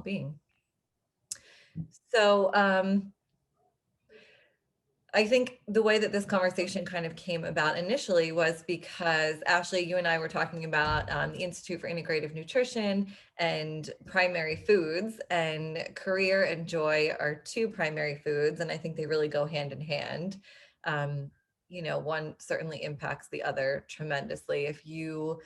well-being. So I think the way that this conversation kind of came about initially was because, Ashley, you and I were talking about the Institute for Integrative Nutrition and primary foods, and career and joy are two primary foods, and I think they really go hand in hand. One certainly impacts the other tremendously. If you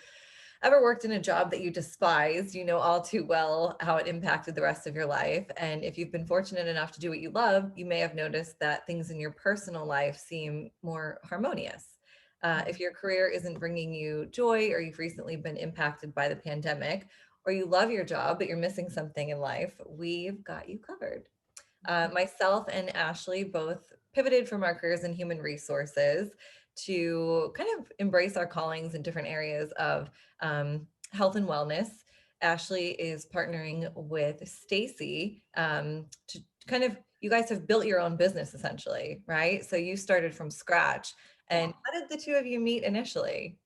ever worked in a job that you despised, you know all too well how it impacted the rest of your life. And if you've been fortunate enough to do what you love, you may have noticed that things in your personal life seem more harmonious. If your career isn't bringing you joy, or you've recently been impacted by the pandemic, or you love your job, but you're missing something in life, we've got you covered. Myself and Ashley both pivoted from our careers in human resources to kind of embrace our callings in different areas of health and wellness. Ashley is partnering with Stacy to kind of, you guys have built your own business essentially, right? So you started from scratch. And how did the two of you meet initially?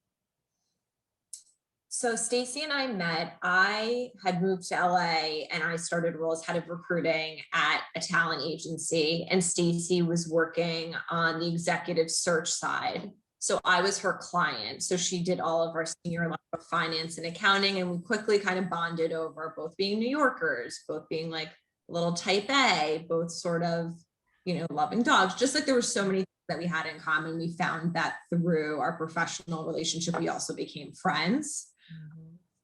So Stacy and I met. I had moved to LA and I started role as head of recruiting at a talent agency, and Stacy was working on the executive search side. So I was her client. So she did all of our senior level finance and accounting, and we quickly kind of bonded over both being New Yorkers, both being like a little type A, both sort of, loving dogs. Just like there were so many things that we had in common. We found that through our professional relationship, we also became friends.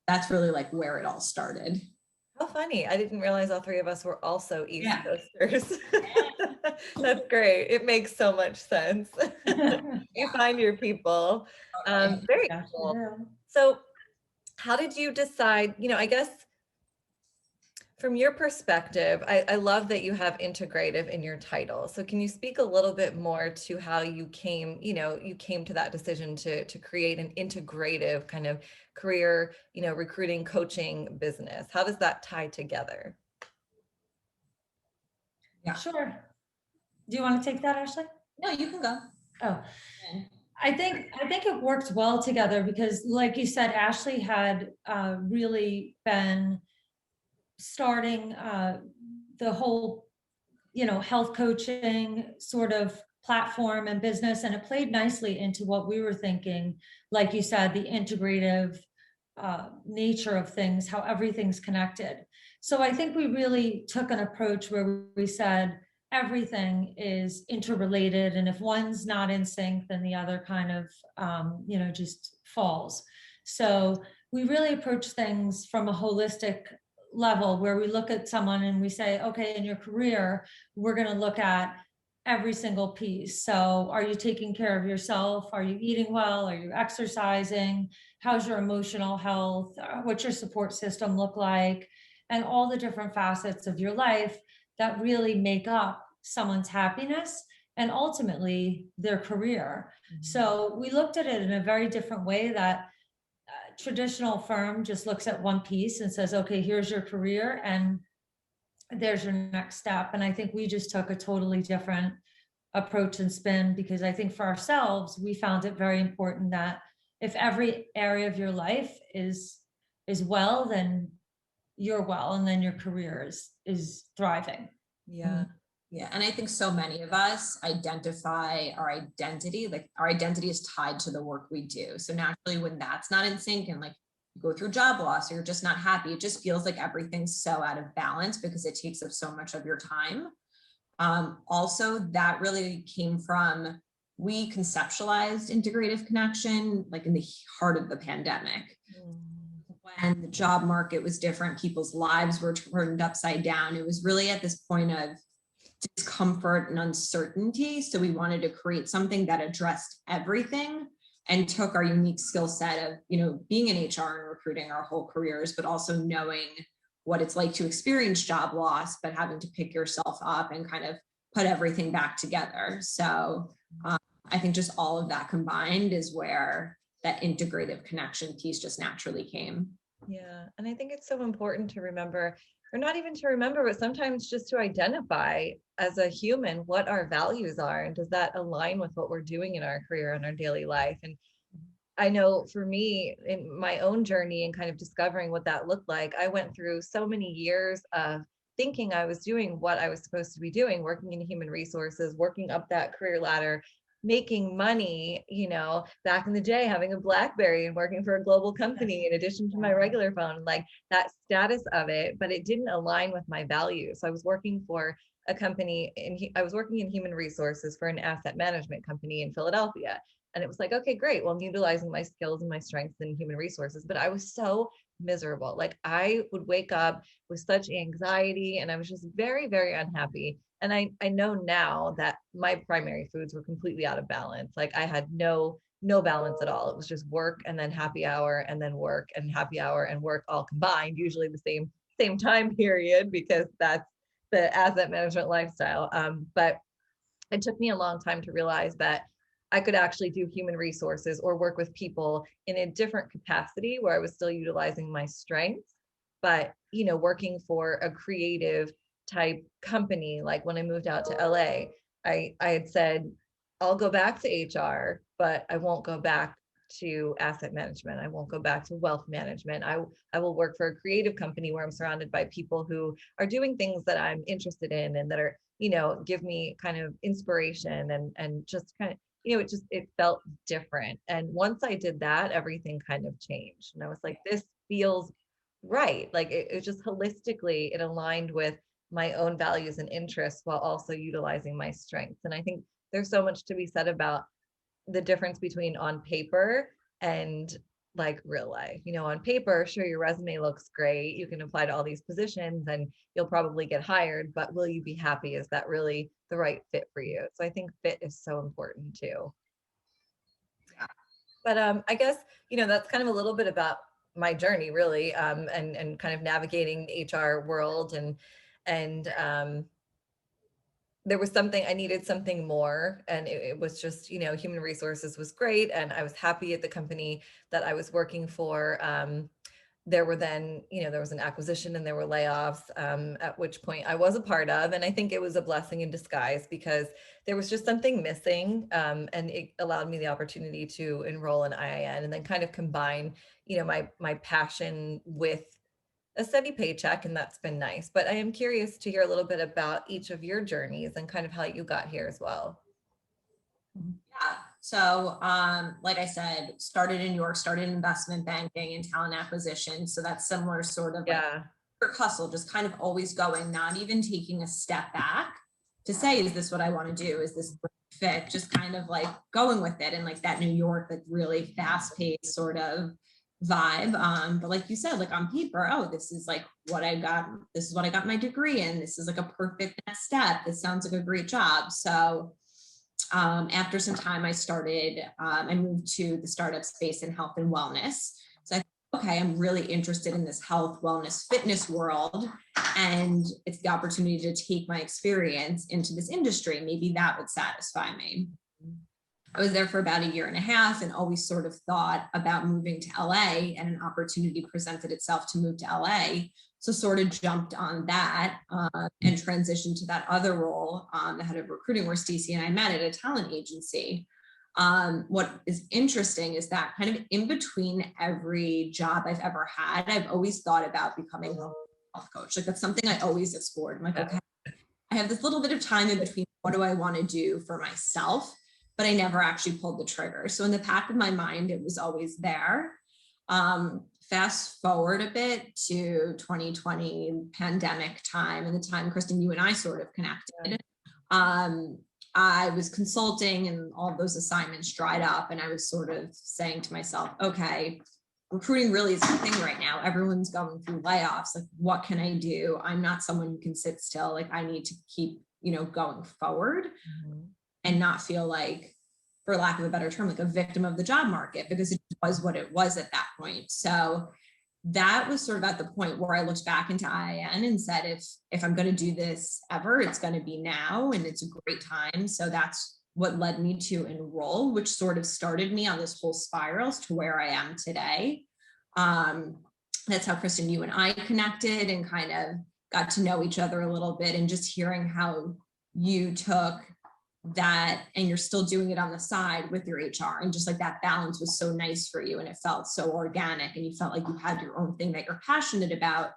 That's really like where it all started. How funny. I didn't realize all three of us were also East Coasters. That's great. It makes so much sense. You find your people. Very cool. So how did you decide, I guess from your perspective, I love that you have integrative in your title. So can you speak a little bit more to how you came to that decision to create an integrative kind of career, recruiting, coaching business? How does that tie together? Yeah, sure. Do you want to take that, Ashley? No, you can go. Oh, I think it worked well together because, like you said, Ashley had really been starting the whole, health coaching sort of platform and business, and it played nicely into what we were thinking. Like you said, the integrative nature of things, how everything's connected. So I think we really took an approach where we said everything is interrelated, and if one's not in sync, then the other kind of, just falls. So we really approach things from a holistic level where we look at someone and we say, okay, in your career, we're going to look at every single piece. So are you taking care of yourself? Are you eating well? Are you exercising? How's your emotional health? What's your support system look like? And all the different facets of your life that really make up someone's happiness and ultimately their career. Mm-hmm. So we looked at it in a very different way that traditional firm just looks at one piece and says, okay, here's your career and there's your next step. And I think we just took a totally different approach and spin, because I think for ourselves, we found it very important that if every area of your life is well, then you're well, and then your career is thriving. Yeah. Yeah. And I think so many of us identify our identity, like our identity is tied to the work we do. So naturally, when that's not in sync and like you go through job loss or you're just not happy, it just feels like everything's so out of balance because it takes up so much of your time. Also, that really came from, we conceptualized integrative connection like in the heart of the pandemic. When the job market was different, people's lives were turned upside down. It was really at this point of discomfort and uncertainty. So we wanted to create something that addressed everything and took our unique skill set of, being in HR and recruiting our whole careers, but also knowing what it's like to experience job loss, but having to pick yourself up and kind of put everything back together. So I think just all of that combined is where that integrative connection piece just naturally came. Yeah. And I think it's so important to remember, or not even to remember, but sometimes just to identify as a human what our values are. And does that align with what we're doing in our career and our daily life? And I know for me in my own journey and kind of discovering what that looked like, I went through so many years of thinking I was doing what I was supposed to be doing, working in human resources, working up that career ladder, making money, back in the day, having a BlackBerry and working for a global company in addition to my regular phone, like that status of it, but it didn't align with my values. So I was working for a company and I was working in human resources for an asset management company in Philadelphia. And it was like, okay, great. Well, I'm utilizing my skills and my strengths in human resources, but I was so miserable. Like I would wake up with such anxiety and I was just very, very unhappy. And I know now that my primary foods were completely out of balance. Like I had no balance at all. It was just work and then happy hour and then work and happy hour and work all combined, usually the same time period, because that's the asset management lifestyle. But it took me a long time to realize that I could actually do human resources or work with people in a different capacity where I was still utilizing my strengths, but working for a creative type company. Like when I moved out to LA, I had said, I'll go back to HR, but I won't go back to asset management. I won't go back to wealth management. I will work for a creative company where I'm surrounded by people who are doing things that I'm interested in and that are, give me kind of inspiration and just kind of, it felt different. And once I did that, everything kind of changed. And I was like, this feels right. Like it just holistically, it aligned with my own values and interests while also utilizing my strengths. And I think there's so much to be said about the difference between on paper and like real life. On paper, sure, your resume looks great. You can apply to all these positions and you'll probably get hired, but will you be happy? Is that really the right fit for you? So I think fit is so important too. But I guess, that's kind of a little bit about my journey really, and kind of navigating the HR world and there was something I needed something more, and it was just human resources was great and I was happy at the company that I was working for. There were then there was an acquisition and there were layoffs, at which point I was a part of, and I think it was a blessing in disguise because there was just something missing, and it allowed me the opportunity to enroll in IIN and then kind of combine my passion with a steady paycheck, and that's been nice. But I am curious to hear a little bit about each of your journeys and kind of how you got here as well. Yeah. So, like I said, started in New York, started in investment banking and talent acquisition. So that's similar sort of like hustle, just kind of always going, not even taking a step back to say, is this what I want to do? Is this fit? Just kind of like going with it. And like that New York, like really fast paced sort of vibe. But like you said, like on paper, oh, this is like what I got. This is what I got my degree in. This is like a perfect next step. This sounds like a great job. So after some time, I moved to the startup space in health and wellness. So I thought, okay, I'm really interested in this health, wellness, fitness world. And it's the opportunity to take my experience into this industry. Maybe that would satisfy me. I was there for about 1.5 years and always sort of thought about moving to LA, and an opportunity presented itself to move to LA. So sort of jumped on that and transitioned to that other role, the head of recruiting, where Stacy and I met at a talent agency. What is interesting is that kind of in between every job I've ever had, I've always thought about becoming a health coach. Like that's something I always explored. I'm like, okay, I have this little bit of time in between. What do I want to do for myself? But I never actually pulled the trigger. So in the back of my mind, it was always there. Fast forward a bit to 2020 pandemic time, and the time, Kristen, you and I sort of connected. I was consulting and all of those assignments dried up, and I was sort of saying to myself, okay, recruiting really is the thing right now. Everyone's going through layoffs. Like, what can I do? I'm not someone who can sit still. Like, I need to keep, going forward and not feel like, for lack of a better term, like a victim of the job market, because it was what it was at that point. So that was sort of at the point where I looked back into IIN and said, if I'm going to do this ever, it's going to be now, and it's a great time. So that's what led me to enroll, which sort of started me on this whole spiral as to where I am today. That's how, Kristen, you and I connected and kind of got to know each other a little bit, and just hearing how you took that, and you're still doing it on the side with your HR, and just like that balance was so nice for you, and it felt so organic, and you felt like you had your own thing that you're passionate about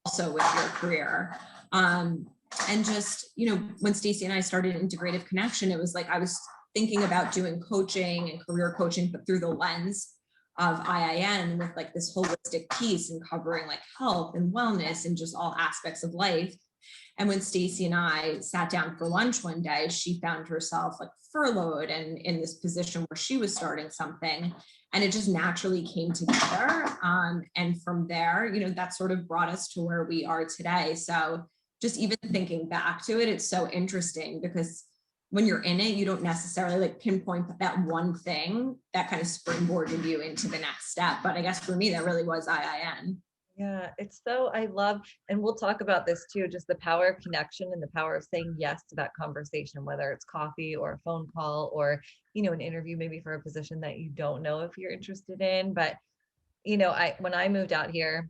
also with your career. And just, you know, when Stacy and I started Integrative Connection, it was like I was thinking about doing coaching and career coaching, but through the lens of IIN, with like this holistic piece and covering like health and wellness and just all aspects of life. And when Stacy and I sat down for lunch one day, she found herself like furloughed and in this position where she was starting something. And it just naturally came together. And from there, you know, that sort of brought us to where we are today. So just even thinking back to it, it's so interesting because when you're in it, you don't necessarily like pinpoint that one thing that kind of springboarded you into the next step. But I guess for me, that really was IIN. Yeah, it's so, I love, and we'll talk about this too, just the power of connection and the power of saying yes to that conversation, whether it's coffee or a phone call or, you know, an interview maybe for a position that you don't know if you're interested in. But, you know, when I moved out here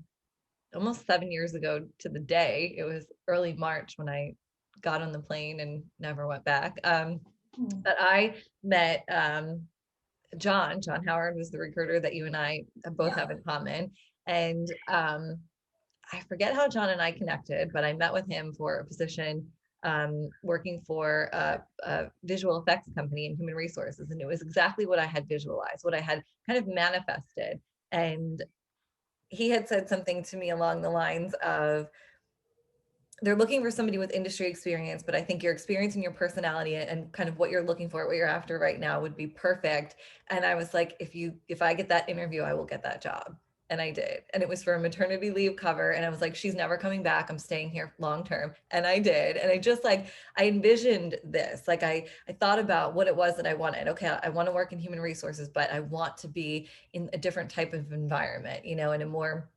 almost 7 years ago to the day, it was early March when I got on the plane and never went back. But I met John Howard was the recruiter that you and I both have in common. And I forget how John and I connected, but I met with him for a position working for a visual effects company in human resources. And it was exactly what I had visualized, what I had kind of manifested. And he had said something to me along the lines of, they're looking for somebody with industry experience, but I think your experience and your personality and kind of what you're looking for, what you're after right now would be perfect. And I was like, if I get that interview, I will get that job. And I did. And it was for a maternity leave cover. And I was like, she's never coming back. I'm staying here long term. And I did. And I just like, I envisioned this. Like I thought about what it was that I wanted. Okay, I want to work in human resources, but I want to be in a different type of environment, you know, in a more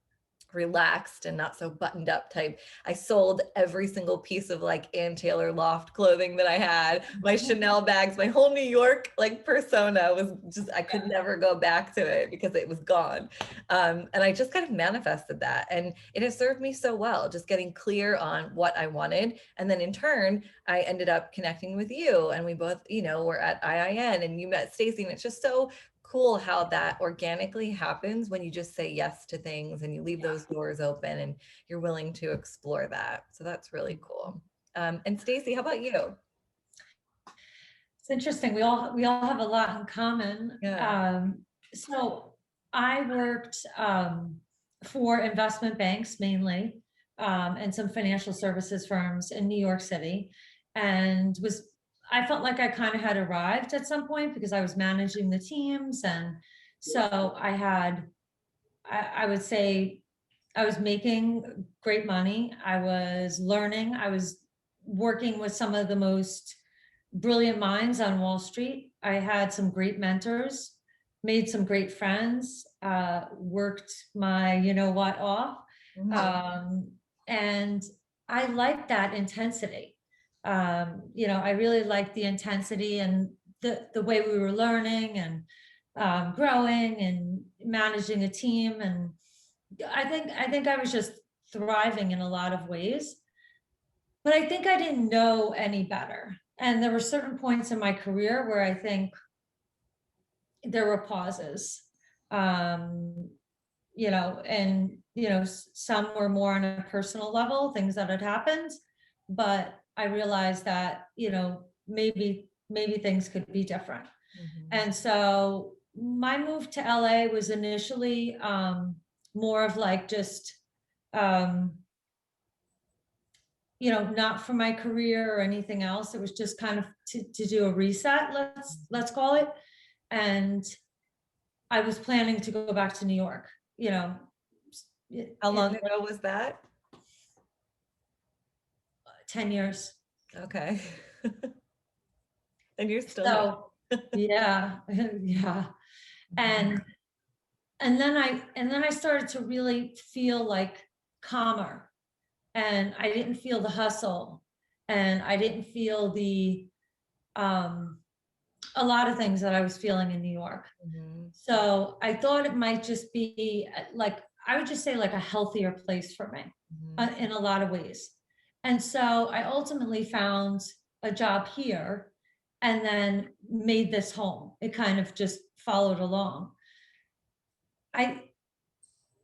relaxed and not so buttoned up type. I sold every single piece of like Ann Taylor loft clothing that I had, my Chanel bags, my whole New York like persona was just, I could never go back to it because it was gone. And I just kind of manifested that. And it has served me so well, just getting clear on what I wanted. And then in turn, I ended up connecting with you and we both, you know, were at IIN and you met Stacy, and it's just so cool how that organically happens when you just say yes to things and you leave those doors open and you're willing to explore that. So that's really cool. And Stacy, how about you? It's interesting. We all have a lot in common. Yeah. So I worked for investment banks mainly, and some financial services firms in New York City, and I felt like I kind of had arrived at some point because I was managing the teams, and so I would say I was making great money. I was learning. I was working with some of the most brilliant minds on Wall Street. I had some great mentors, made some great friends, worked my, you know what, off. And I liked that intensity. You know, I really liked the intensity and the way we were learning and growing and managing a team. And I think I was just thriving in a lot of ways. But I think I didn't know any better. And there were certain points in my career where I think there were pauses. You know, and you know, some were more on a personal level, things that had happened, but I realized that, you know, maybe things could be different. And so my move to LA was initially more of like just you know, not for my career or anything else. It was just kind of to do a reset, let's call it. And I was planning to go back to New York, you know. How long ago was that? 10 years. Okay. And you're still So yeah, yeah. And then I started to really feel like calmer, and I didn't feel the hustle, and I didn't feel the a lot of things that I was feeling in New York. So I thought it might just be like, I would just say like a healthier place for me in a lot of ways. And so I ultimately found a job here, and then made this home. It kind of just followed along. I,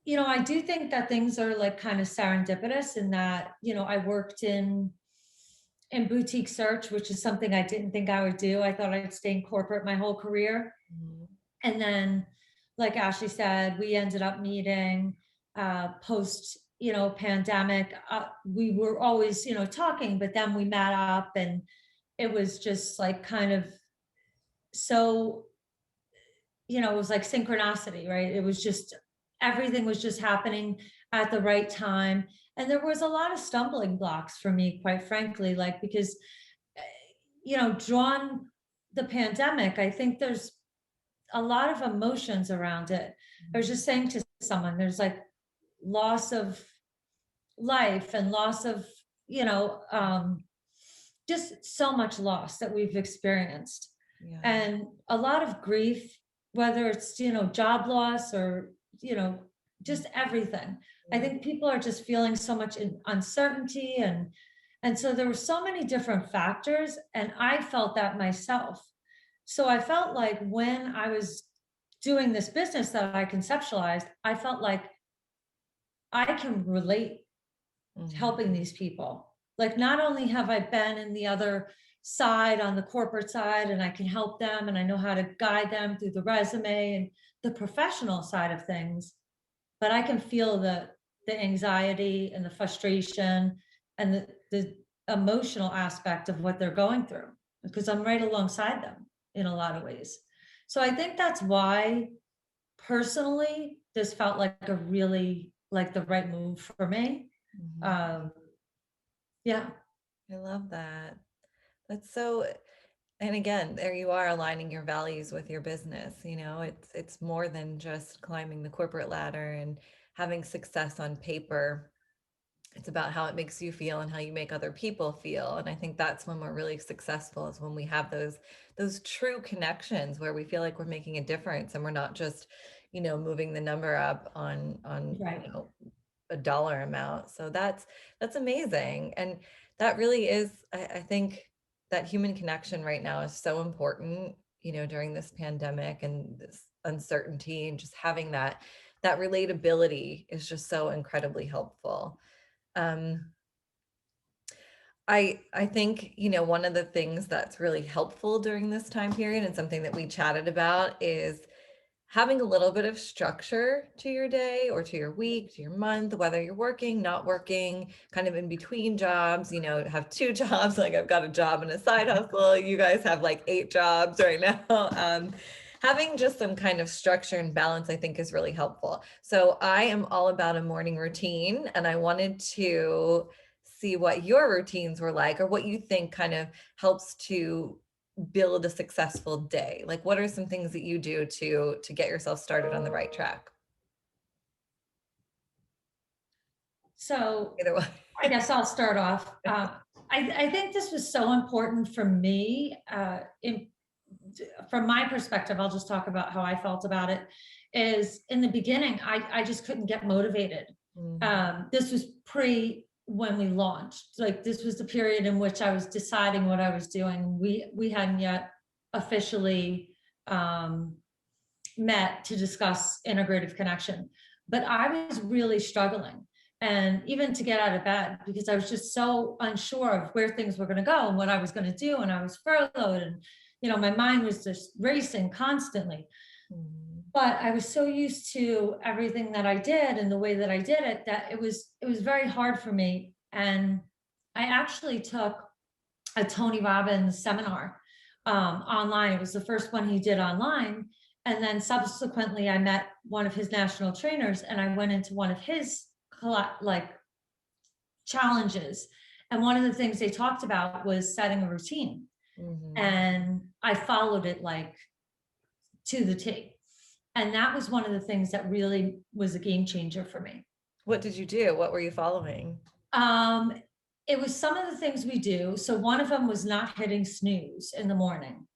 I do think that things are like kind of serendipitous in that, I worked in boutique search, which is something I didn't think I would do. I thought I'd stay in corporate my whole career. Mhm. And then, like Ashley said, we ended up meeting post, pandemic. We were always, talking, but then we met up and it was just like kind of so, it was like synchronicity, right? It was just, everything was just happening at the right time. And there was a lot of stumbling blocks for me, quite frankly, like, because, drawn the pandemic, I think there's a lot of emotions around it. I was just saying to someone, there's like loss of life and loss of, just so much loss that we've experienced. Yeah. And a lot of grief, whether it's, job loss or, just everything. I think people are just feeling so much uncertainty and so there were so many different factors and I felt that myself. So I felt like when I was doing this business that I conceptualized, I felt like I can relate to helping these people. Like, not only have I been in the other side on the corporate side and I can help them and I know how to guide them through the resume and the professional side of things, but I can feel the anxiety and the frustration and the emotional aspect of what they're going through because I'm right alongside them in a lot of ways. So I think that's why personally this felt like a really like the right move for me. Um, yeah. I love that. That's so, and again, there you are aligning your values with your business. It's more than just climbing the corporate ladder and having success on paper. It's about how it makes you feel and how you make other people feel. And I think that's when we're really successful, is when we have those true connections where we feel like we're making a difference and we're not just, moving the number up on Right. a dollar amount. So that's amazing. And that really is, I think that human connection right now is so important, during this pandemic and this uncertainty, and just having that relatability is just so incredibly helpful. I think, one of the things that's really helpful during this time period and something that we chatted about is having a little bit of structure to your day or to your week, to your month, whether you're working, not working, kind of in between jobs, have two jobs. Like, I've got a job and a side hustle. You guys have like 8 jobs right now. Having just some kind of structure and balance, I think, is really helpful. So I am all about a morning routine, and I wanted to see what your routines were like, or what you think kind of helps to build a successful day. Like, what are some things that you do to get yourself started on the right track? So Either way. I guess I'll start off. I think this was so important for me. From my perspective, I'll just talk about how I felt about it. Is in the beginning, I just couldn't get motivated. This was pre when we launched. Like, this was the period in which I was deciding what I was doing. We hadn't yet officially met to discuss integrative connection, but I was really struggling. And even to get out of bed, because I was just so unsure of where things were going to go and what I was going to do. And I was furloughed and, my mind was just racing constantly. But I was so used to everything that I did and the way that I did it, that it was very hard for me. And I actually took a Tony Robbins seminar online. It was the first one he did online. And then subsequently I met one of his national trainers and I went into one of his like challenges. And one of the things they talked about was setting a routine. And I followed it like to the T. And that was one of the things that really was a game changer for me. What did you do? What were you following? It was some of the things we do. So one of them was not hitting snooze in the morning.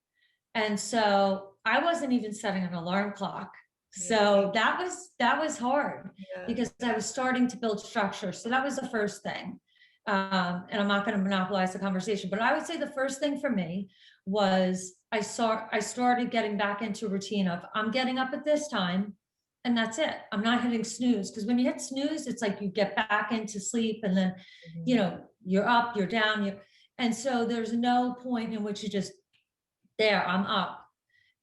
And so I wasn't even setting an alarm clock. So that was hard because I was starting to build structure. So that was the first thing. And I'm not going to monopolize the conversation, but I would say the first thing for me was I started getting back into a routine of I'm getting up at this time and that's it. I'm not hitting snooze, because when you hit snooze, it's like you get back into sleep and then, you know, you're up, you're down, and so there's no point in which you just there, I'm up.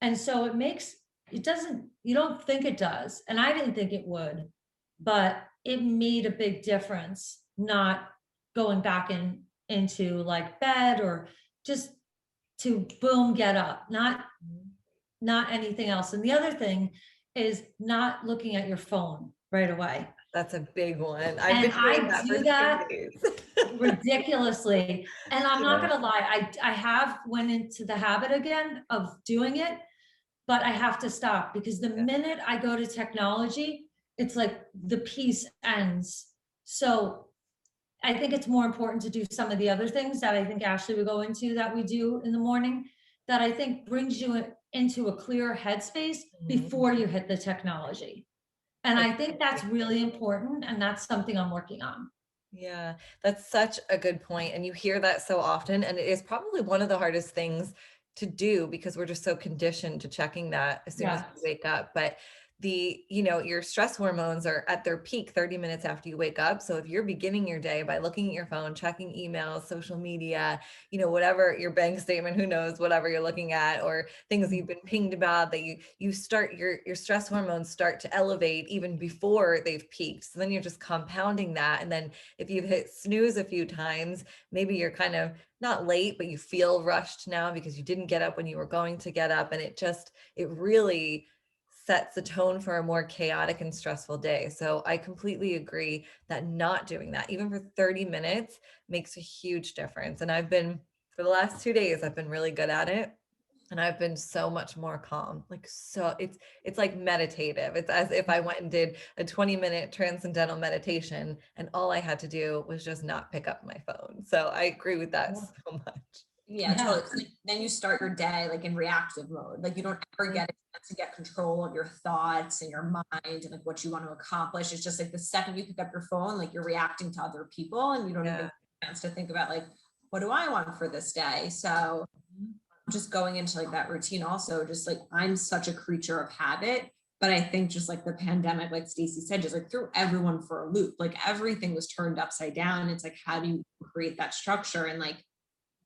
And so it doesn't, you don't think it does. And I didn't think it would, but it made a big difference not going back into like bed, or just to boom, get up, not anything else. And the other thing is not looking at your phone right away. That's a big one. I've And been doing I that for do 2 that days. ridiculously. And I'm not Yeah. gonna lie, I have went into the habit again of doing it, but I have to stop, because the minute I go to technology, it's like the piece ends. So I think it's more important to do some of the other things that I think Ashley would go into that we do in the morning, that I think brings you into a clearer headspace before you hit the technology. And I think that's really important. And that's something I'm working on. Yeah, that's such a good point. And you hear that so often. And it is probably one of the hardest things to do, because we're just so conditioned to checking that as soon as we wake up. But your stress hormones are at their peak 30 minutes after you wake up. So if you're beginning your day by looking at your phone, checking emails, social media, whatever, your bank statement, who knows, whatever you're looking at, or things you've been pinged about, that you start your stress hormones start to elevate even before they've peaked. So then you're just compounding that. And then if you've hit snooze a few times, maybe you're kind of not late, but you feel rushed now because you didn't get up when you were going to get up. And it really sets the tone for a more chaotic and stressful day. So I completely agree that not doing that, even for 30 minutes, makes a huge difference. And for the last 2 days, I've been really good at it. And I've been so much more calm. So it's like meditative. It's as if I went and did a 20-minute transcendental meditation, and all I had to do was just not pick up my phone. So I agree with that so much. Yeah, totally. Like, then you start your day like in reactive mode. Like you don't ever get to get control of your thoughts and your mind and like what you want to accomplish. It's just like the second you pick up your phone, like you're reacting to other people, and you don't even get a chance to think about like, what do I want for this day? So just going into like that routine also, just like I'm such a creature of habit. But I think just like the pandemic, like Stacy said, just like threw everyone for a loop. Like everything was turned upside down. It's like, how do you create that structure and like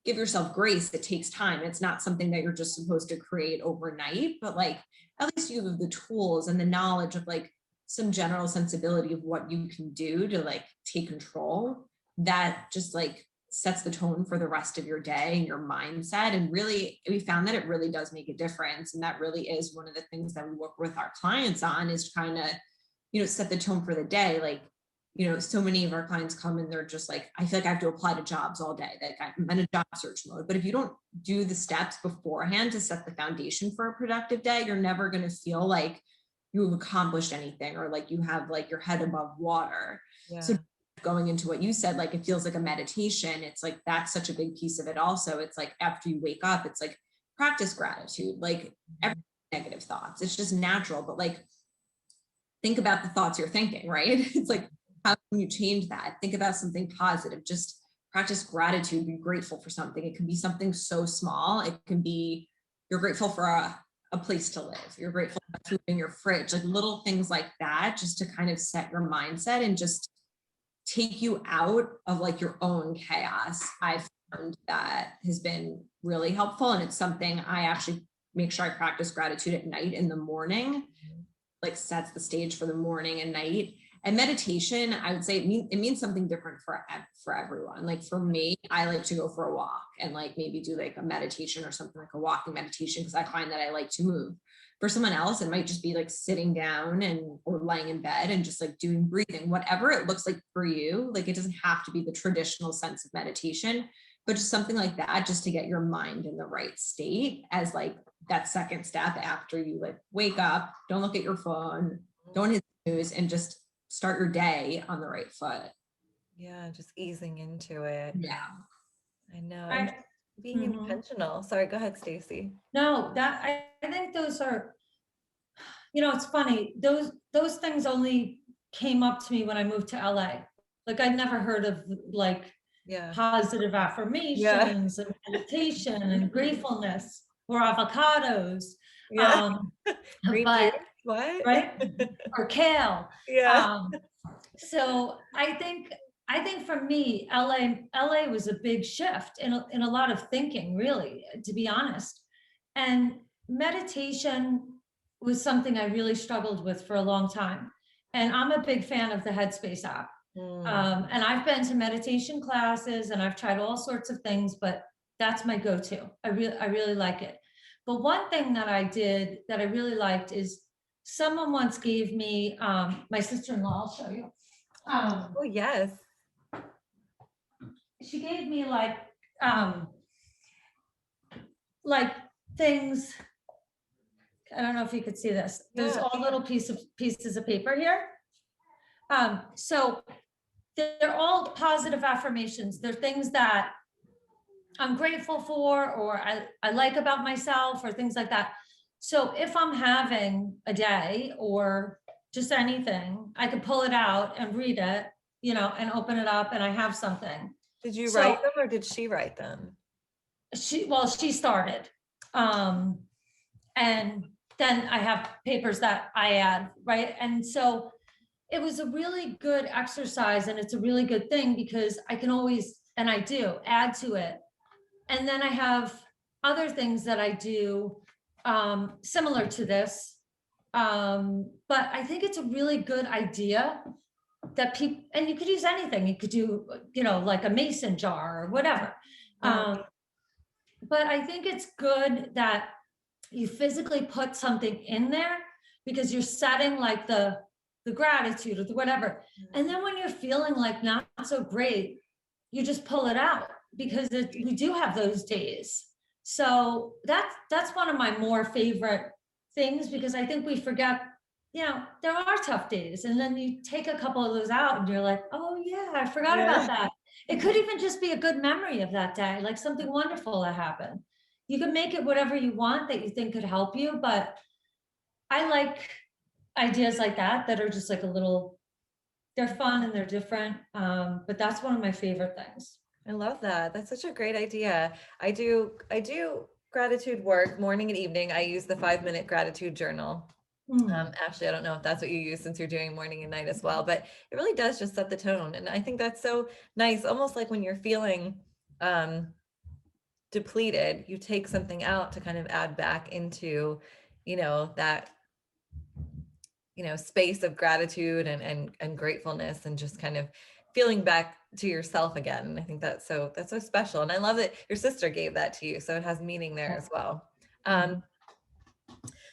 give yourself grace? It takes time. It's not something that you're just supposed to create overnight, but like at least you have the tools and the knowledge of like some general sensibility of what you can do to like take control. That just like sets the tone for the rest of your day and your mindset. And really, we found that it really does make a difference. And that really is one of the things that we work with our clients on, is trying to, set the tone for the day. Like, so many of our clients come and they're just like, I feel like I have to apply to jobs all day. Like I'm in a job search mode. But if you don't do the steps beforehand to set the foundation for a productive day, you're never going to feel like you have accomplished anything, or like you have like your head above water. Yeah. So going into what you said, like it feels like a meditation. It's like that's such a big piece of it also. It's like after you wake up, it's like practice gratitude, like every negative thoughts. It's just natural, but like think about the thoughts you're thinking, right? It's like, how can you change that? Think about something positive. Just practice gratitude. Be grateful for something. It can be something so small. It can be you're grateful for a place to live. You're grateful for food in your fridge, like little things like that, just to kind of set your mindset and just take you out of like your own chaos. I've found that has been really helpful. And it's something I actually make sure I practice gratitude at night in the morning, like sets the stage for the morning and night. And meditation, I would say it means something different for everyone. Like for me, I like to go for a walk and like maybe do like a meditation or something, like a walking meditation, because I find that I like to move. For someone else, it might just be like sitting down or lying in bed and just like doing breathing, whatever it looks like for you. Like it doesn't have to be the traditional sense of meditation, but just something like that, just to get your mind in the right state as like that second step after you like wake up. Don't look at your phone, don't hit snooze, and just start your day on the right foot. Yeah, just easing into it. Yeah. I know. And being intentional. Sorry, go ahead, Stacy. No, I think those are, it's funny. Those things only came up to me when I moved to LA. Like I'd never heard of like Yeah. positive Yeah. affirmations and meditation and gratefulness or avocados. Yeah. Um, Green juice. but What? right, or kale. Yeah. So I think for me, LA was a big shift in a lot of thinking, really, to be honest. And meditation was something I really struggled with for a long time. And I'm a big fan of the Headspace app. Mm. And I've been to meditation classes and I've tried all sorts of things, but that's my go-to. I really like it. But one thing that I did that I really liked is someone once gave me, my sister-in-law, I'll show you. Oh, yes. She gave me um, like things, I don't know if you could see this. There's Yeah. all little pieces of paper here. So they're all positive affirmations. They're things that I'm grateful for, or I like about myself, or things like that. So if I'm having a day or just anything, I could pull it out and read it, and open it up and I have something. Did you So write them or did she write them? she started. And then I have papers that I add, right? And so it was a really good exercise, and it's a really good thing because I can always, and I do, add to it. And then I have other things that I do similar to this. But I think it's a really good idea that people, and you could use anything. You could do, like a mason jar or whatever. Yeah. But I think it's good that you physically put something in there because you're setting like the gratitude or the whatever. And then when you're feeling like not so great, you just pull it out because we do have those days. So that's one of my more favorite things, because I think we forget, there are tough days. And then you take a couple of those out and you're like, oh yeah, I forgot Yeah. about that. It could even just be a good memory of that day, like something wonderful that happened. You can make it whatever you want that you think could help you, but I like ideas like that are just like they're fun and they're different. But that's one of my favorite things. I love that. That's such a great idea. I do gratitude work morning and evening. I use the 5-minute gratitude journal. Ashley, I don't know if that's what you use since you're doing morning and night as well, but it really does just set the tone. And I think that's so nice, almost like when you're feeling depleted, you take something out to kind of add back into, that, space of gratitude and gratefulness, and just kind of feeling back to yourself again. And I think that's so special. And I love that your sister gave that to you. So it has meaning there as well.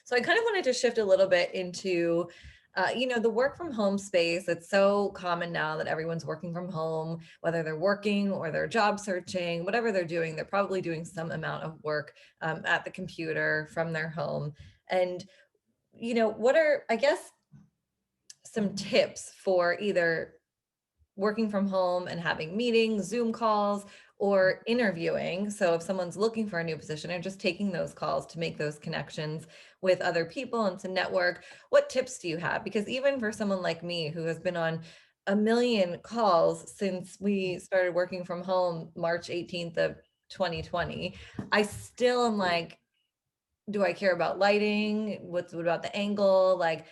So I kind of wanted to shift a little bit into, the work from home space. It's so common now that everyone's working from home, whether they're working or they're job searching, whatever they're doing, they're probably doing some amount of work at the computer from their home. And, what are, I guess, some tips for either working from home and having meetings, Zoom calls, or interviewing? So if someone's looking for a new position, or just taking those calls to make those connections with other people and to network, what tips do you have? Because even for someone like me who has been on a million calls since we started working from home March 18th of 2020, I still am like, do I care about lighting? What about the angle? Like,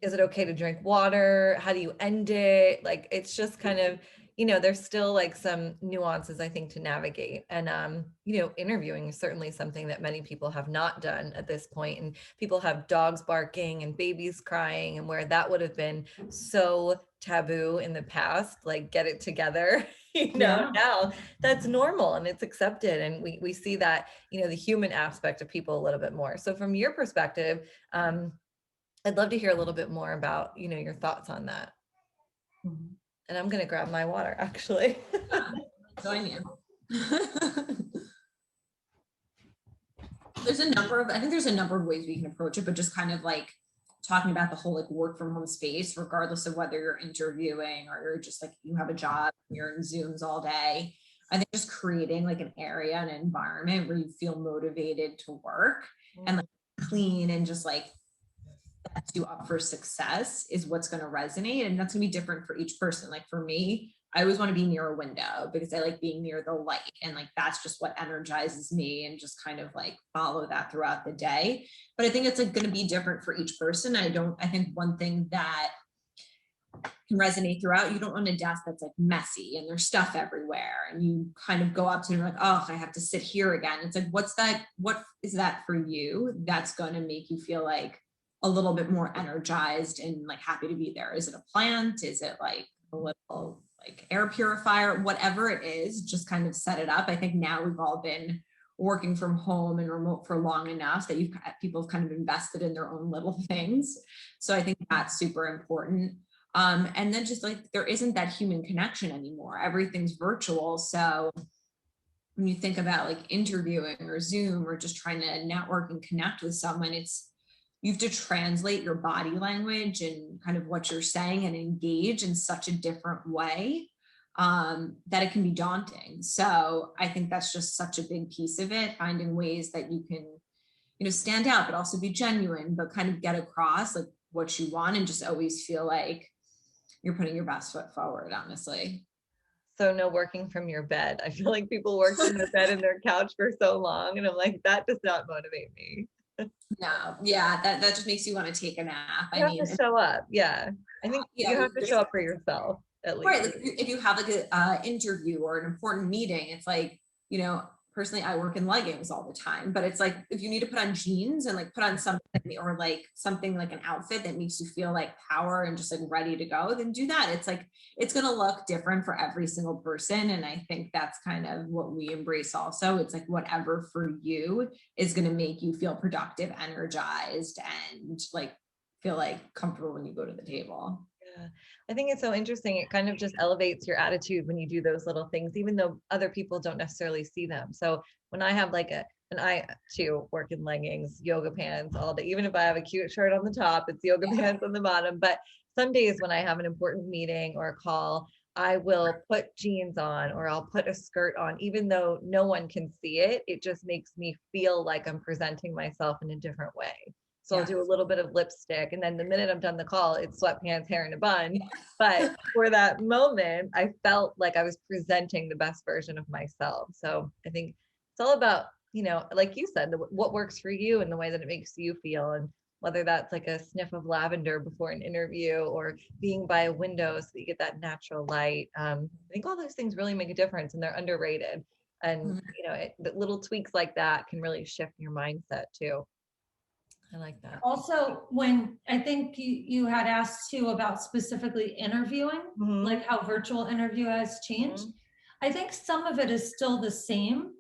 is it okay to drink water? How do you end it? Like, it's just kind of, there's still like some nuances, I think, to navigate. And, interviewing is certainly something that many people have not done at this point. And people have dogs barking and babies crying, and where that would have been so taboo in the past, like, get it together, Yeah. now that's normal and it's accepted. And we see that, the human aspect of people a little bit more. So from your perspective, I'd love to hear a little bit more about, your thoughts on that. And I'm going to grab my water, actually. Join you. I think there's a number of ways we can approach it, but just kind of like talking about the whole like work from home space, regardless of whether you're interviewing or you're just like, you have a job, you're in Zooms all day. I think just creating like an area, an environment where you feel motivated to work and like clean and just like sets you up for success is what's going to resonate. And that's going to be different for each person. Like for me, I always want to be near a window because I like being near the light, and like that's just what energizes me, and just kind of like follow that throughout the day. But I think it's like going to be different for each person. I think one thing that can resonate throughout, you don't want a desk that's like messy and there's stuff everywhere, and you kind of go up to it and like, oh, I have to sit here again. It's like, what is that for you that's going to make you feel like a little bit more energized and like happy to be there? Is it a plant? Is it like a little like air purifier? Whatever it is, just kind of set it up. I think now we've all been working from home and remote for long enough that people have kind of invested in their own little things. So I think that's super important. And then just like, there isn't that human connection anymore. Everything's virtual. So when you think about like interviewing or Zoom or just trying to network and connect with someone, you have to translate your body language and kind of what you're saying and engage in such a different way that it can be daunting. So I think that's just such a big piece of it, finding ways that you can, stand out, but also be genuine, but kind of get across like what you want, and just always feel like you're putting your best foot forward, honestly. So no working from your bed. I feel like people work from their bed and their couch for so long, and I'm like, that does not motivate me. No, yeah, that just makes you want to take a nap. You have to show up. Yeah. I think you have to show up for yourself at least. Right. Like if you have like a interview or an important meeting, it's like, personally, I work in leggings all the time, but it's like, if you need to put on jeans and like put on something, or like something like an outfit that makes you feel like power and just like ready to go, then do that. It's like, it's going to look different for every single person. And I think that's kind of what we embrace also. It's like, whatever for you is going to make you feel productive, energized, and like feel like comfortable when you go to the table. Yeah. I think it's so interesting. It kind of just elevates your attitude when you do those little things, even though other people don't necessarily see them. So when I have like and I too work in leggings, yoga pants all day, even if I have a cute shirt on the top, it's yoga pants on the bottom. But some days when I have an important meeting or a call, I will put jeans on, or I'll put a skirt on, even though no one can see it. It just makes me feel like I'm presenting myself in a different way. So I'll do a little bit of lipstick, and then the minute I'm done the call, it's sweatpants, hair in a bun. But for that moment, I felt like I was presenting the best version of myself. So I think it's all about, like you said, what works for you and the way that it makes you feel. And whether that's like a sniff of lavender before an interview, or being by a window so that you get that natural light. I think all those things really make a difference, and they're underrated. And, the little tweaks like that can really shift your mindset too. I like that. Also, when I think you had asked too about specifically interviewing, like how virtual interview has changed. I think some of it is still the same.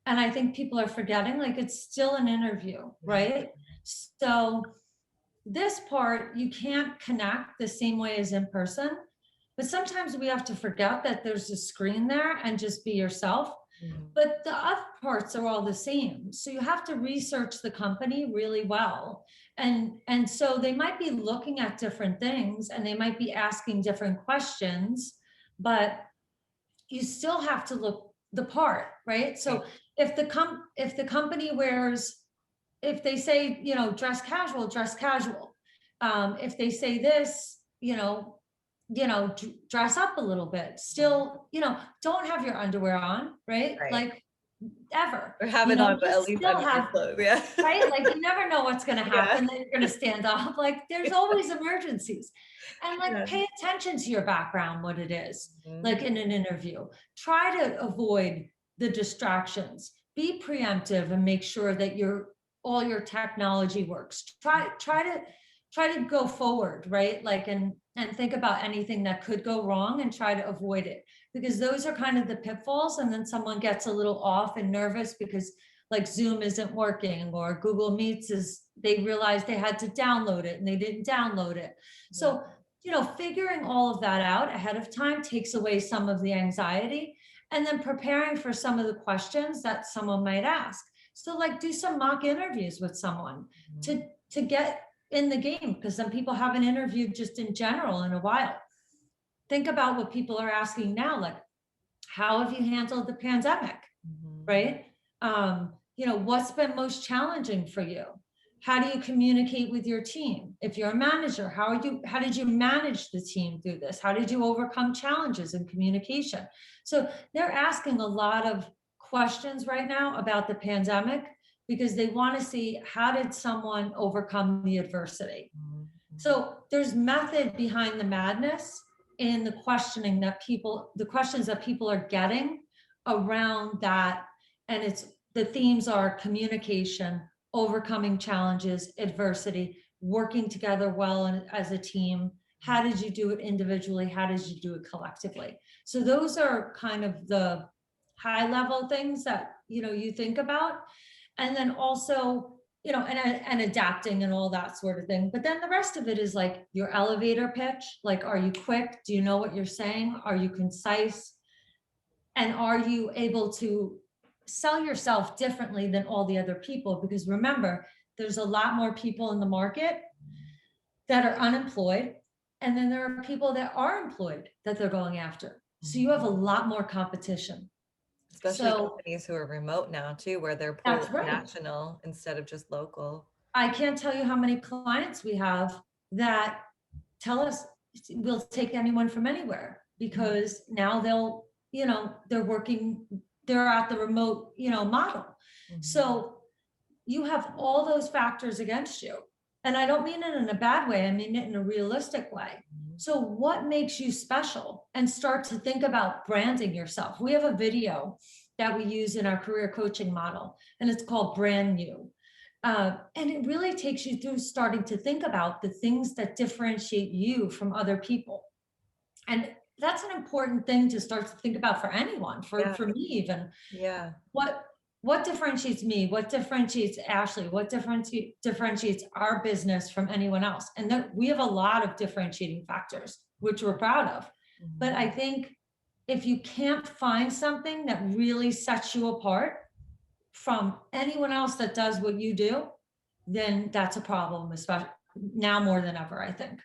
And I think people are forgetting, like, it's still an interview, right? So this part, you can't connect the same way as in person, but sometimes we have to forget that there's a screen there and just be yourself. But the other parts are all the same. So you have to research the company really well. And so they might be looking at different things, and they might be asking different questions, but you still have to look the part, right? So if the company wears, if they say, dress casual, dress casual. If they say this, dress up a little bit. Still, don't have your underwear on, right? Like ever. Or have it on, but at least under have clothes, yeah. Right? Like, you never know what's going to happen. Then you're going to stand up. Like, there's always emergencies. And like, pay attention to your background, what it is, like in an interview. Try to avoid the distractions. Be preemptive and make sure that all your technology works. Try to go forward, right? Like, and think about anything that could go wrong and try to avoid it, because those are kind of the pitfalls. And then someone gets a little off and nervous because like Zoom isn't working, or Google Meets they realized they had to download it and they didn't download it. So, figuring all of that out ahead of time takes away some of the anxiety, and then preparing for some of the questions that someone might ask. So like, do some mock interviews with someone to get in the game, because some people haven't interviewed just in general in a while. Think about what people are asking now, like, how have you handled the pandemic, right? What's been most challenging for you? How do you communicate with your team? If you're a manager, how did you manage the team through this? How did you overcome challenges in communication? So they're asking a lot of questions right now about the pandemic because they want to see, how did someone overcome the adversity? So there's method behind the madness in the questioning that the questions that people are getting around that. And the themes are communication, overcoming challenges, adversity, working together well and as a team. How did you do it individually? How did you do it collectively? So those are kind of the high level things that, you think about. And then also, and adapting and all that sort of thing. But then the rest of it is like your elevator pitch. Like, are you quick? Do you know what you're saying? Are you concise? And are you able to sell yourself differently than all the other people? Because remember, there's a lot more people in the market that are unemployed. And then there are people that are employed that they're going after. So you have a lot more competition. Especially companies who are remote now too, where they're pulling national instead of just local. I can't tell you how many clients we have that tell us we'll take anyone from anywhere, because now they're at the remote, model. So you have all those factors against you. And I don't mean it in a bad way. I mean it in a realistic way. So what makes you special? And start to think about branding yourself. We have a video that we use in our career coaching model, and it's called Brand New. And it really takes you through starting to think about the things that differentiate you from other people. And that's an important thing to start to think about for anyone, for me even. Yeah. What differentiates me? What differentiates Ashley? What differentiates our business from anyone else? And then we have a lot of differentiating factors, which we're proud of. But I think if you can't find something that really sets you apart from anyone else that does what you do, then that's a problem, especially now more than ever, I think.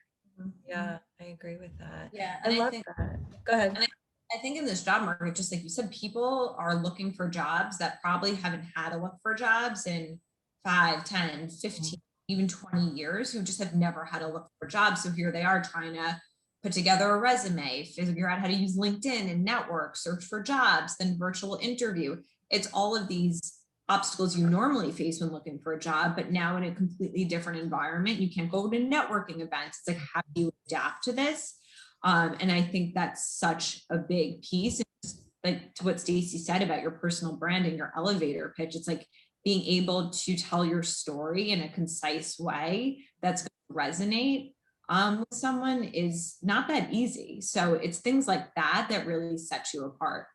Yeah, I agree with that. Yeah, I love that. Go ahead. I think in this job market, just like you said, people are looking for jobs that probably haven't had to look for jobs in 5, 10, 15, even 20 years, who just have never had to look for jobs. So here they are trying to put together a resume, figure out how to use LinkedIn and network, search for jobs, then virtual interview. It's all of these obstacles you normally face when looking for a job, but now in a completely different environment. You can't go to networking events. It's like, how do you adapt to this? And I think that's such a big piece. Like to what Stacy said about your personal branding, your elevator pitch, it's like being able to tell your story in a concise way that's going to resonate with someone is not that easy. So it's things like that that really set you apart.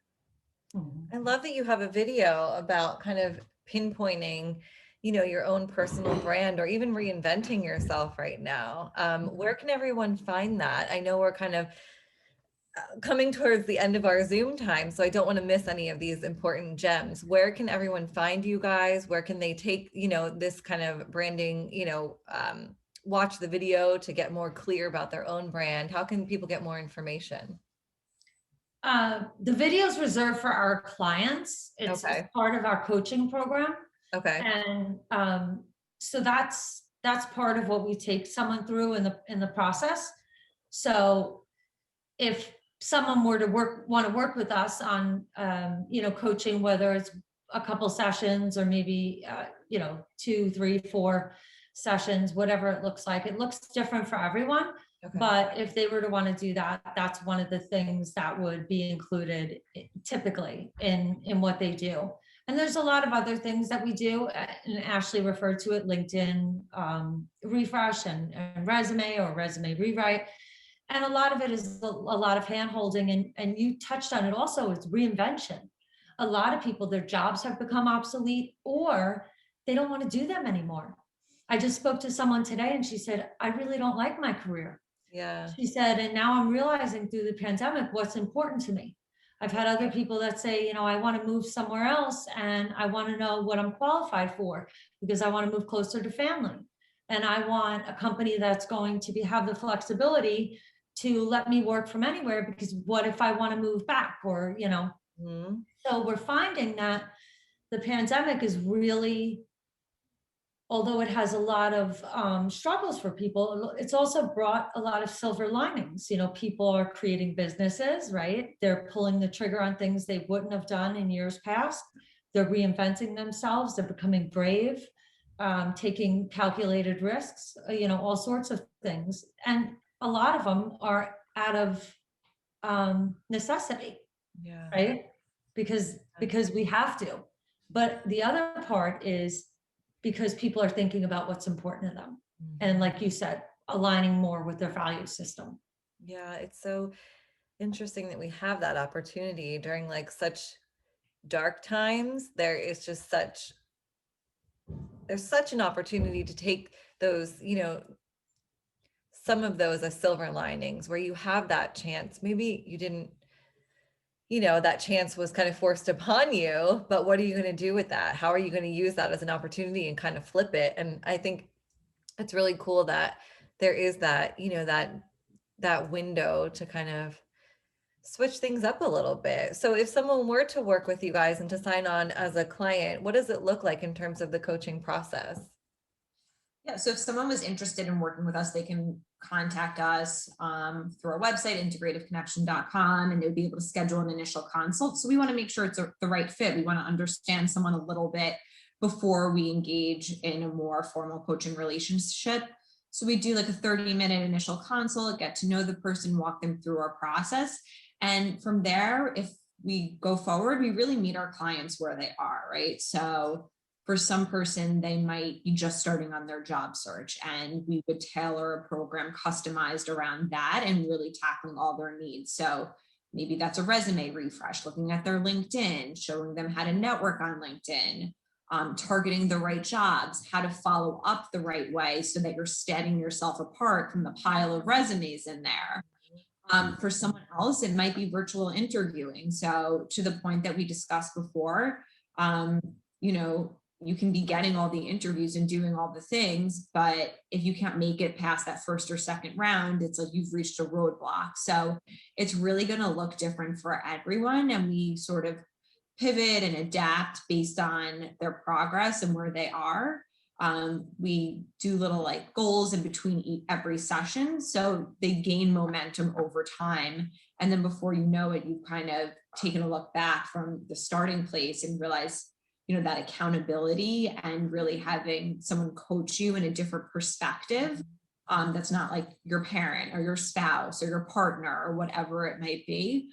I love that you have a video about kind of pinpointing, your own personal brand, or even reinventing yourself right now. Where can everyone find that? I know we're kind of coming towards the end of our Zoom time, so I don't want to miss any of these important gems. Where can everyone find you guys? Where can they take, this kind of branding, watch the video to get more clear about their own brand? How can people get more information? The video is reserved for our clients. It's part of our coaching program. Okay. And so that's part of what we take someone through in the process. So if someone were to want to work with us on coaching, whether it's a couple sessions or maybe 2, 3, 4 sessions, whatever it looks like, it looks different for everyone. Okay. But if they were to want to do that, that's one of the things that would be included typically in what they do. And there's a lot of other things that we do, and Ashley referred to it, LinkedIn refresh and resume or resume rewrite. And a lot of it is a lot of hand-holding, and you touched on it also, it's reinvention. A lot of people, their jobs have become obsolete, or they don't want to do them anymore. I just spoke to someone today and she said, I really don't like my career. Yeah. She said, and now I'm realizing through the pandemic what's important to me. I've had other people that say, I want to move somewhere else and I want to know what I'm qualified for because I want to move closer to family. And I want a company that's going to have the flexibility to let me work from anywhere, because what if I want to move back or, So we're finding that the pandemic is really although it has a lot of struggles for people, it's also brought a lot of silver linings. You know, people are creating businesses, right? They're pulling the trigger on things they wouldn't have done in years past. They're reinventing themselves. They're becoming brave, taking calculated risks, you know, all sorts of things. And a lot of them are out of necessity, Yeah. right? Because we have to. But the other part is because people are thinking about what's important to them. And like you said, aligning more with their value system. Yeah, it's so interesting that we have that opportunity during like such dark times. There's such an opportunity to take those, you know, some of those as silver linings where you have that chance. Maybe you didn't, you know, that chance was kind of forced upon you, but what are you going to do with that? How are you going to use that as an opportunity and kind of flip it? And I think it's really cool that there is that, you know, that window to kind of switch things up a little bit. So if someone were to work with you guys and to sign on as a client, what does it look like in terms of the coaching process? Yeah, so if someone was interested in working with us, they can contact us through our website, integrativeconnection.com, and they'll be able to schedule an initial consult. So we want to make sure it's the right fit. We want to understand someone a little bit before we engage in a more formal coaching relationship. So we do like a 30-minute initial consult, get to know the person, walk them through our process. And from there, if we go forward, we really meet our clients where they are, right? So for some person, they might be just starting on their job search, and we would tailor a program customized around that and really tackling all their needs. So maybe that's a resume refresh, looking at their LinkedIn, showing them how to network on LinkedIn, targeting the right jobs, how to follow up the right way so that you're setting yourself apart from the pile of resumes in there. For someone else, it might be virtual interviewing. So to the point that we discussed before, you know, you can be getting all the interviews and doing all the things, but if you can't make it past that first or second round, it's like you've reached a roadblock. So it's really going to look different for everyone. And we sort of pivot and adapt based on their progress and where they are. We do little like goals in between every session, so they gain momentum over time. And then before you know it, you've kind of taken a look back from the starting place and realize, you know, that accountability and really having someone coach you in a different perspective. That's not like your parent or your spouse or your partner or whatever it might be.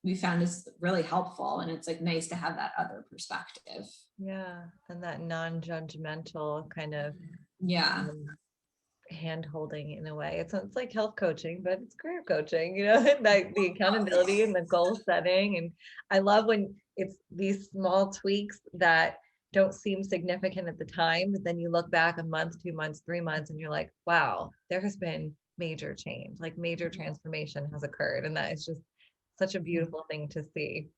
We found is really helpful, and it's like nice to have that other perspective. Yeah, and that non-judgmental kind of Yeah. hand holding in a way. It's like health coaching, but it's career coaching, you know, like the accountability and the goal setting. And I love when it's these small tweaks that don't seem significant at the time, but then you look back a month, 2 months, 3 months, and you're like, wow, there has been major change, like major transformation has occurred. And that is just such a beautiful thing to see.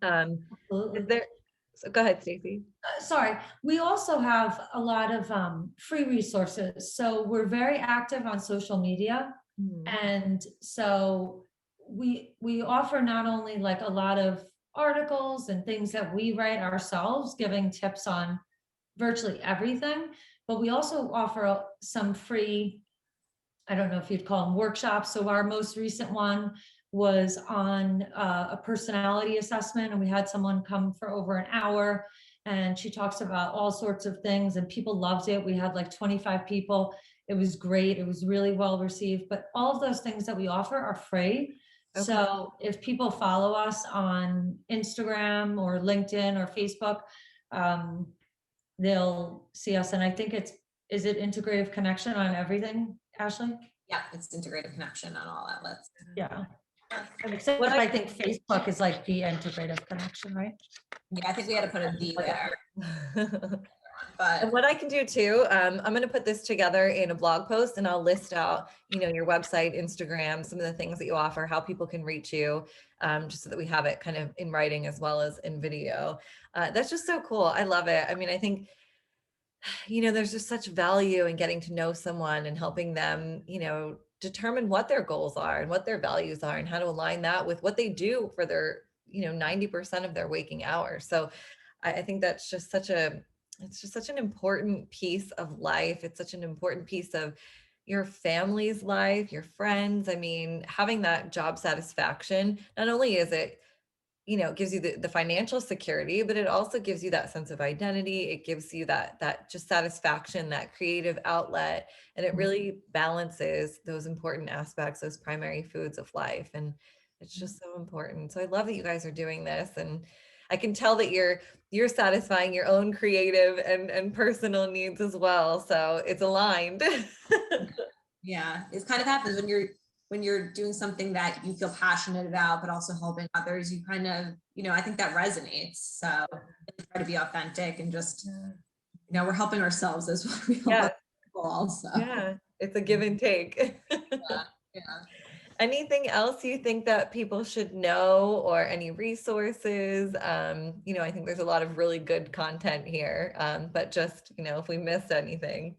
Is there, so go ahead, Stacy. Sorry, we also have a lot of free resources. So we're very active on social media. And so we offer not only like a lot of articles and things that we write ourselves, giving tips on virtually everything, but we also offer some free, I don't know if you'd call them workshops. So our most recent one was on a personality assessment, and we had someone come for over an hour, and she talks about all sorts of things, and people loved it. We had like 25 people. It was great. It was really well received, but all of those things that we offer are free. Okay. So if people follow us on Instagram or LinkedIn or Facebook, they'll see us. And I think is it Integrative Connection on everything, Ashley? Yeah, it's Integrative Connection on all outlets. Yeah. Except I think Facebook is like the Integrative Connection, right? Yeah, I think we had to put a D there. And what I can do too, I'm going to put this together in a blog post, and I'll list out, you know, your website, Instagram, some of the things that you offer, how people can reach you, just so that we have it kind of in writing as well as in video. That's just so cool. I love it. I mean, I think, you know, there's just such value in getting to know someone and helping them, you know, determine what their goals are and what their values are and how to align that with what they do for their, you know, 90% of their waking hours. So I think that's just such a it's just such an important piece of life. It's such an important piece of your family's life, your friends. I mean, having that job satisfaction, not only is it, it gives you the financial security, but it also gives you that sense of identity. It gives you that just satisfaction, that creative outlet, and it really balances those important aspects, those primary foods of life. And it's just so important. So I love that you guys are doing this, and I can tell that you're satisfying your own creative and personal needs as well. So it's aligned. Yeah, it kind of happens when you're doing something that you feel passionate about, but also helping others. You kind of, I think that resonates. So try to be authentic and just, we're helping ourselves as well. We help Yeah. other people also. Yeah, it's a give and take. Yeah. Anything else you think that people should know, or any resources? I think there's a lot of really good content here, but just, if we missed anything.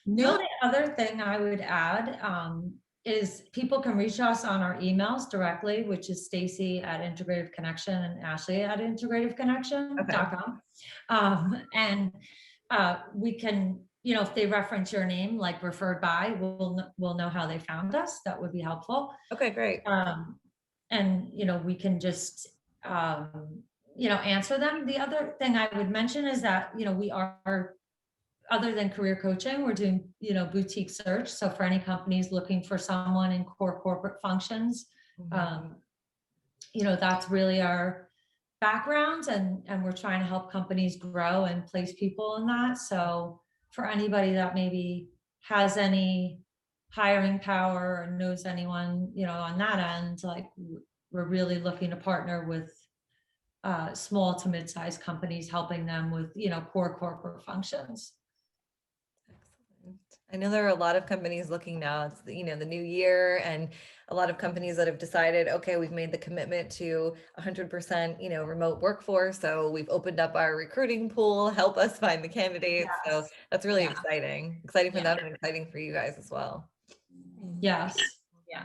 The only other thing I would add is people can reach us on our emails directly, which is Stacy at Integrative Connection and Ashley at integrativeconnection.com. And we can, if they reference your name, like referred by, we'll know how they found us. That would be helpful. Okay, great. And, we can just, answer them. The other thing I would mention is that, we are, other than career coaching, we're doing, boutique search. So for any companies looking for someone in core corporate functions, that's really our background, and we're trying to help companies grow and place people in that. So for anybody that maybe has any hiring power or knows anyone, on that end, like we're really looking to partner with small to mid-sized companies, helping them with, core corporate functions. Excellent. I know there are a lot of companies looking now. It's the new year, and a lot of companies that have decided, okay, we've made the commitment to 100%, remote workforce. So we've opened up our recruiting pool, help us find the candidates. Yes. So that's really exciting for them and exciting for you guys as well. Yes. Yeah.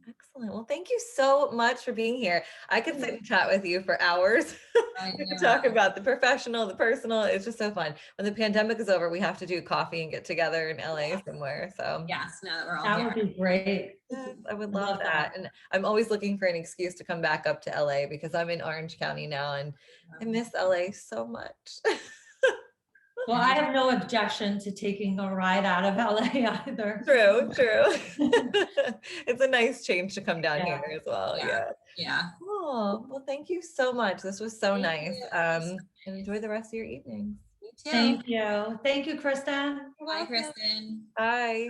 Excellent. Well, thank you so much for being here. I could sit and chat with you for hours. We could talk about the professional, the personal. It's just so fun. When the pandemic is over, we have to do coffee and get together in LA somewhere. So yes, now that we're all that here. would be great. Yes, I would love that. And I'm always looking for an excuse to come back up to LA because I'm in Orange County now and I miss LA so much. Well, I have no objection to taking a ride out of LA either. True. It's a nice change to come down here as well. Yeah. Oh, well, thank you so much. This was so nice. And enjoy the rest of your evening. You too. Thank you. Thank you, Kristen. Bye, Kristen. Bye.